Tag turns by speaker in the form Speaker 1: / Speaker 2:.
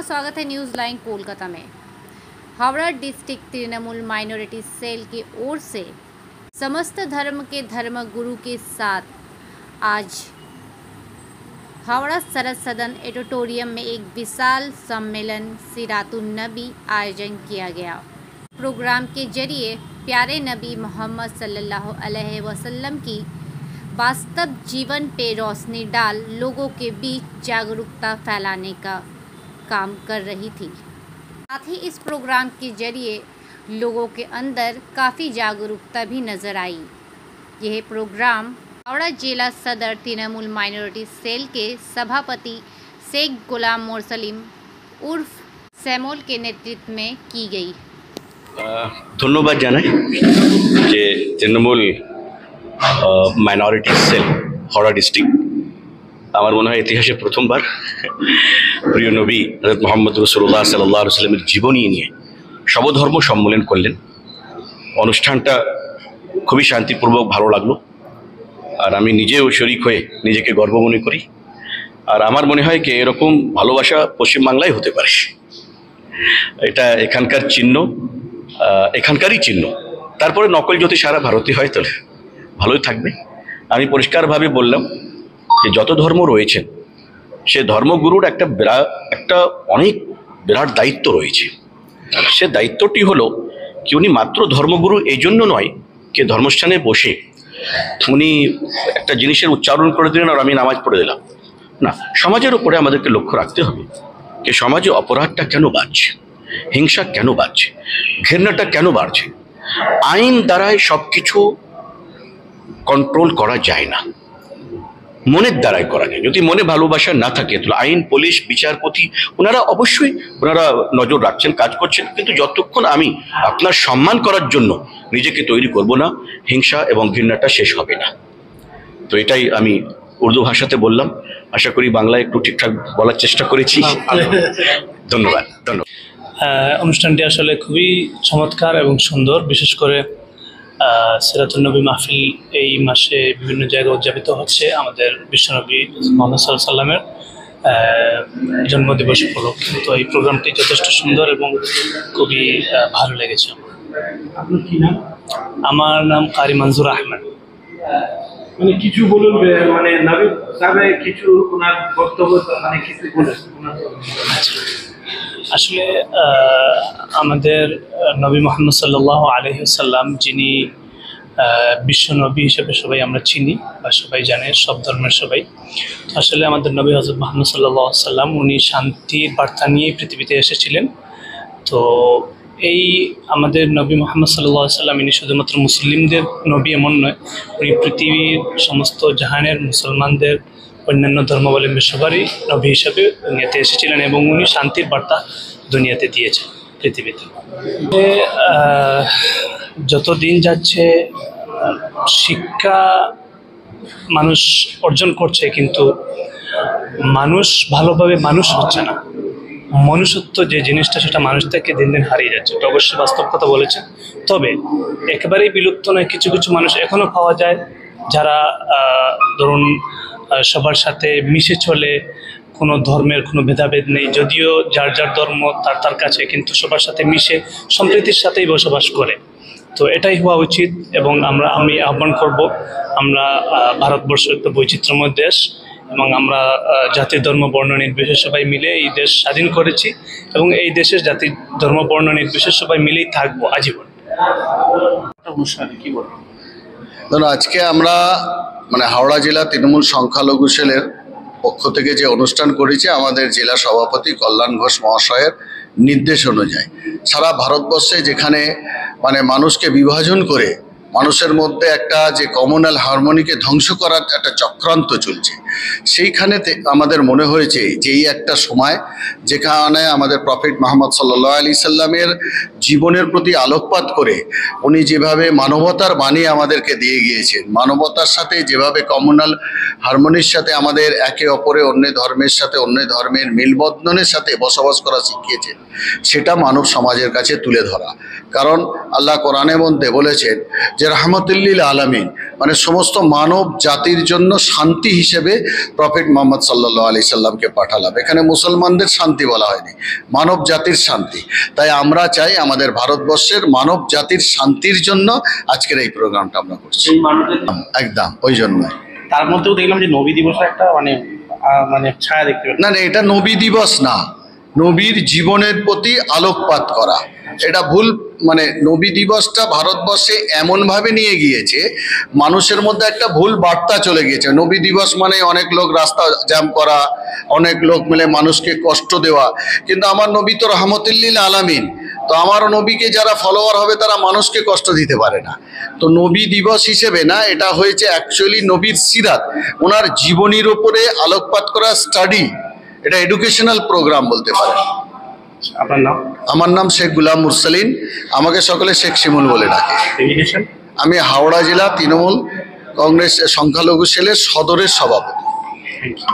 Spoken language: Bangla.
Speaker 1: आपका स्वागत है न्यूज़ लाइन कोलकाता में। Howrah district Trinamool minority cell की ओर से समस्त धर्म के धर्मगुरु के साथ आज हावड़ा सरद सदन ऑडिटोरियम में एक विशाल सम्मेलन सिरातुन नबी आयोजन किया गया। प्रोग्राम के जरिए प्यारे नबी मोहम्मद सल्लल्लाहु अलैहि वसल्लम की वास्तव जीवन पे रोशनी डाल लोगों के बीच जागरूकता फैलाने का काम कर रही थी। साथ ही इस प्रोग्राम के जरिए लोगों के अंदर काफ़ी जागरूकता भी नज़र आई। यह प्रोग्राम हावड़ा जिला सदर तृणमूल माइनॉरिटी सेल के सभापति शेख गुलाम मोरसलीम उर्फ सैमोल के नेतृत्व में की गई।
Speaker 2: धन्यवाद জানাই যে Trinamool minority sell Howrah district আমার মনে হয় ইতিহাসে প্রথমবার প্রিয় নবী হযরত মুহাম্মদ রাসূলুল্লাহ সাল্লাল্লাহু আলাইহি ওয়াসাল্লামের জীবনী নিয়ে সবধর্ম সম্মেলন করলেন। অনুষ্ঠানটা খুবই শান্তিপূর্বক ভালো লাগলো, আর আমি নিজেও শরীক হয়ে নিজেকে গর্ব মনে করি। আর আমার মনে হয় কি এরকম ভালোবাসা পশ্চিমবাংলায় হতে পারে। এটা এখানকার চিহ্ন, এখানকারই চিহ্ন। তারপরে নকল যদি সারা ভারতে হয় তাহলে ভালোই থাকবে। আমি পরিষ্কারভাবে বললাম যে যত ধর্ম রয়েছে সে ধর্মগুরুর একটা অনেক বিরাট দায়িত্ব রয়েছে। সে দায়িত্বটি হলো কি উনি মাত্র ধর্মগুরু এই জন্য নয় যে ধর্মস্থানে বসে উনি একটা জিনিসের উচ্চারণ করে দিলেন আর আমি নামাজ পড়ে দিলাম না। সমাজের উপরে আমাদেরকে লক্ষ্য রাখতে হবে যে সমাজে অপরাধটা কেন বাড়ছে, হিংসা কেন বাড়ছে, ঘৃণাটা কেন বাড়ছে। আইন দ্বারাই সব কিছু কন্ট্রোল করা যায় না, মনের দ্বারাই করা যায়। যদি মনে ভালোবাসা না থাকে তাহলে আইন, পুলিশ, বিচারপতি ওনারা অবশ্যই নজর রাখছেন, কাজ করছেন, কিন্তু যতক্ষণ আমি আপনার সম্মান করার জন্য নিজেকে তৈরি করব না, হিংসা এবং ঘৃণাটা শেষ হবে না। তো এটাই আমি উর্দু ভাষাতে বললাম, আশা করি বাংলায় একটু ঠিকঠাক বলার চেষ্টা করেছি। ধন্যবাদ।
Speaker 3: অনুষ্ঠানটি আসলে খুবই চমৎকার এবং সুন্দর। বিশেষ করে সিরাতুন নবী মাহফিল এই মাসে বিভিন্ন জায়গায় উদযাপিত হচ্ছে আমাদের বিশ্বনবী মুহাম্মদ সাল্লাল্লাহু আলাইহি ওয়াসাল্লামের জন্মদিবস উপলক্ষে। তো এই প্রোগ্রামটি যথেষ্ট সুন্দর এবং খুবই ভালো লেগেছে।
Speaker 4: আপনার কি নাম?
Speaker 3: আমার নাম কারি মনজুর আহমেদ।
Speaker 4: মানে কিছু বলুন, মানে নবী সাহেব কিছু ওনার বক্তব্য মানে কিছু বলুন।
Speaker 3: আসলে আমাদের নবী মুহাম্মদ সাল্লাল্লাহু আলাইহি ওয়াসাল্লাম যিনি বিশ্ব নবী হিসেবে সবাই আমরা চিনি বা সবাই জানে, সব ধর্মের সবাই। আসলে আমাদের নবী হযরত মুহাম্মদ সাল্লাল্লাহু আলাইহি ওয়াসাল্লাম উনি শান্তির বার্তা নিয়ে পৃথিবীতে এসেছিলেন। তো এই আমাদের নবী মুহাম্মদ সাল্লাল্লাহু আলাইহি ওয়াসাল্লাম ইনি শুধুমাত্র মুসলিমদের নবী এমন নয়, উনি পৃথিবীর সমস্ত জাহানের মুসলমানদের, অন্যান্য ধর্মাবলম্বী সবারই নবী হিসাবে দুনিয়াতে এসেছিলেন এবং উনি শান্তির বার্তা দুনিয়াতে দিয়েছেন পৃথিবীতে। যত দিন যাচ্ছে শিক্ষা মানুষ অর্জন করছে, কিন্তু মানুষ ভালোভাবে মানুষ হচ্ছে না। মনুষ্যত্ব যে জিনিসটা সেটা মানুষ থেকে দিন দিন হারিয়ে যাচ্ছে। এটা অবশ্যই বাস্তব কথা বলেছেন। তবে একেবারেই বিলুপ্ত নয়, কিছু কিছু মানুষ এখনও পাওয়া যায় যারা ধরুন সবার সাথে মিশে চলে, কোনো ধর্মের কোনো ভেদাভেদ নেই, যদিও যার যার ধর্ম তার কাছে, কিন্তু সবার সাথে মিশে সম্প্রীতির সাথেই বসবাস করে। তো এটাই হওয়া উচিত এবং আমি আহ্বান করব, আমরা ভারতবর্ষ একটা বৈচিত্র্যময় দেশ এবং আমরা জাতি ধর্ম বর্ণ নির্বিশেষে সবাই মিলে এই দেশ স্বাধীন করেছি এবং এই দেশের জাতি ধর্ম বর্ণ নির্বিশেষে সবাই মিলেই থাকবো আজীবন। অনুষ্ঠানে কি বলবো?
Speaker 5: ধরুন, আজকে আমরা মানে হাওড়া জেলা তৃণমূল সংখ্যালঘু সেলের পক্ষ থেকে যে অনুষ্ঠান করেছে আমাদের জেলা সভাপতি কল্যাণ ঘোষ মহাশয়ের নির্দেশ অনুযায়ী সারা ভারতবর্ষে যেখানে মানে মানুষকে বিভাজন করে মানুষের মধ্যে একটা যে কমনাল হারমোনিকে ধ্বংস করার একটা চক্রান্ত চলছে, সেইখানেতে আমাদের মনে হয়েছে যে এই একটা সময় যেখানে আমাদের প্রফেট মুহাম্মদ সাল্লাল্লাহু আলাইহি সাল্লামের জীবনের প্রতি আলোকপাত করে উনি যেভাবে মানবতার বাণী আমাদেরকে দিয়ে গিয়েছেন, মানবতার সাথে যেভাবে কমনাল হারমোনির সাথে আমাদের একে অপরে অন্য ধর্মের সাথে অন্য ধর্মের মিলবন্ধনের সাথে বসবাস করা শিখিয়েছেন, সেটা মানব সমাজের কাছে তুলে ধরা। কারণ আল্লাহ কোরআনের মধ্যে বলেছেন যে রাহমাতুল্লিল আলামিন, মানে সমস্ত মানব জাতির জন্য শান্তি হিসেবে প্রফেট মুহাম্মদ সাল্লাল্লাহু আলাইহি সাল্লামকে পাঠালাম। এখানে মুসলমানদের শান্তি বলা হয়নি, মানব জাতির শান্তি। তাই আমরা চাই আমাদের ভারতবর্ষের মানব জাতির শান্তির জন্য আজকের এই প্রোগ্রামটা আমরা করছি। একদম ওই জন্যই।
Speaker 6: তার মধ্যেও দেখলাম যে নবী দিবসের একটা মানে ছায়া দেখতে পেলাম।
Speaker 5: না না, এটা নবী দিবস না, নবীর জীবনের প্রতি আলোকপাত করা, এটা ভুল। মানে নবী দিবসটা ভারতবর্ষে এমনভাবে নিয়ে গিয়েছে, মানুষের মধ্যে একটা ভুল বার্তা চলে গিয়েছে। নবী দিবস মানে অনেক লোক রাস্তা জ্যাম করা, অনেক লোক মিলে মানুষকে কষ্ট দেওয়া, কিন্তু আমার নবী তো রহমতুল্লিল আলামিন। তো আমার নবীকে যারা ফলোয়ার হবে তারা মানুষকে কষ্ট দিতে পারে না। তো নবী দিবস হিসেবে না, এটা হয়েছে অ্যাকচুয়ালি নবীর সিরাত, ওনার জীবনীর উপরে আলোকপাত করা স্টাডি, এটা এডুকেশনাল প্রোগ্রাম বলতে পারে।
Speaker 6: আপনার নাম?
Speaker 5: আমার নাম শেখ গুলাম মুরসালিন, আমাকে সকলে শেখ শিমুল বলে ডাকে।
Speaker 6: ডেলিগেশন?
Speaker 5: আমি হাওড়া জেলা তৃণমূল কংগ্রেস সংখ্যালঘু সেলের সদরের সভাপতি।
Speaker 6: Thank you.